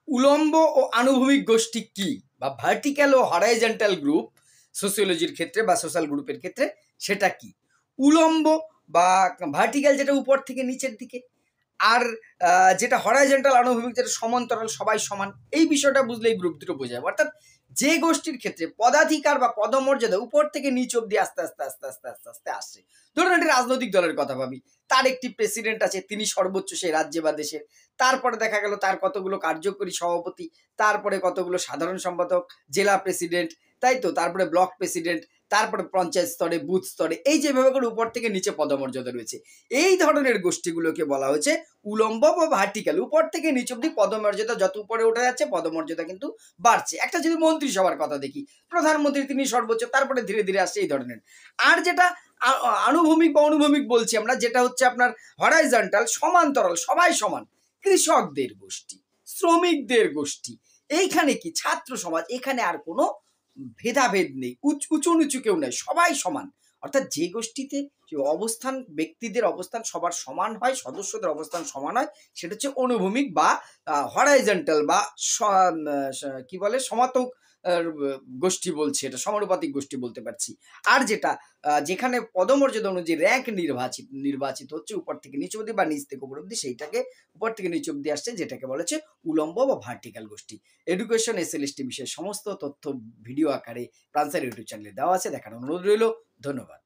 উলম্ব ও আনুভূমিক গোষ্ঠী কি, বা ভার্টিক্যাল ও হরাইজন্টাল গ্রুপ সোসিওলজির ক্ষেত্রে বা সোশ্যাল গ্রুপের ক্ষেত্রে সেটা কি? উলম্ব বা ভার্টিক্যাল যেটা উপর থেকে নিচের দিকে, আর যেটা হরাইজন্টাল আনুভূমিক যেটা সমান্তরাল সবাই সমান, এই বিষয়টা বুঝলে এই গ্রুপ দুটো বোঝা যাবে। অর্থাৎ যে গোষ্ঠীর ক্ষেত্রে পদাধিকার বা পদমর্যাদা উপর থেকে নিচ অব্দি আস্তে আস্তে আস্তে আস্তে আস্তে আস্তে আসছে। ধরুন একটি রাজনৈতিক দলের কথা ভাবি, তার একটি প্রেসিডেন্ট আছে, তিনি সর্বোচ্চ সেই রাজ্যে বা দেশের। তারপরে দেখা গেল তার কতগুলো কার্যকরী সভাপতি, তারপরে কতগুলো সাধারণ সম্পাদক, জেলা প্রেসিডেন্ট, তাই তো, তারপরে ব্লক প্রেসিডেন্ট, তারপরে পঞ্চায়েত স্তরে, বুথ স্তরে, এই যেভাবে করে উপর থেকে নিচে পদমর্যাদা রয়েছে, এই ধরনের গোষ্ঠীগুলোকে বলা হয়েছে উলম্ব বা ভার্টিক্যাল। উপর থেকে নিচ অব্দি পদমর্যাদা যত উপরে উঠে যাচ্ছে পদমর্যাদা কিন্তু বাড়ছে। একটা যদি মন্ত্রিসভার কথা দেখি, প্রধানমন্ত্রী তিনি সর্বোচ্চ, তারপরে ধীরে ধীরে আসছে এই ধরনের। আর যেটা আনুভূমিক বা অনুভূমিক বলছি আমরা, যেটা হচ্ছে আপনার হরাইজন্টাল, সমান্তরাল সবাই সমান, কৃষকদের গোষ্ঠী, শ্রমিকদের গোষ্ঠী, এইখানে কি ছাত্র সমাজ, এখানে আর কোনো ভেদাভেদ নেই, উঁচু নিচু কেউ নেই, সবাই সমান। অর্থাৎ যে গোষ্ঠীতে যে অবস্থান, ব্যক্তিদের অবস্থান সবার সমান হয়, সদস্যদের অবস্থান সমান হয়, সেটা হচ্ছে অনুভূমিক বা হরাইজন্টাল বা কি বলে সমাতক গোষ্ঠী বলছি, এটা সমানুপাতিক গোষ্ঠী বলতে পারছি। আর যেটা যেখানে পদমর্যাদা অনুযায়ী র্যাঙ্ক নির্বাচিত হচ্ছে উপর থেকে নিচ অব্দি বা নিচ থেকে উপর অব্দি, সেইটাকে উপর থেকে নিচ অব্দি আসছে, যেটাকে বলেছে উলম্ব বা ভার্টিক্যাল গোষ্ঠী। এডুকেশন এসএলএসটি বিষয়ে সমস্ত তথ্য ভিডিও আকারে প্রান্সার ইউটিউব চ্যানেলে দেওয়া আছে, দেখার অনুরোধ রইল। ধন্যবাদ।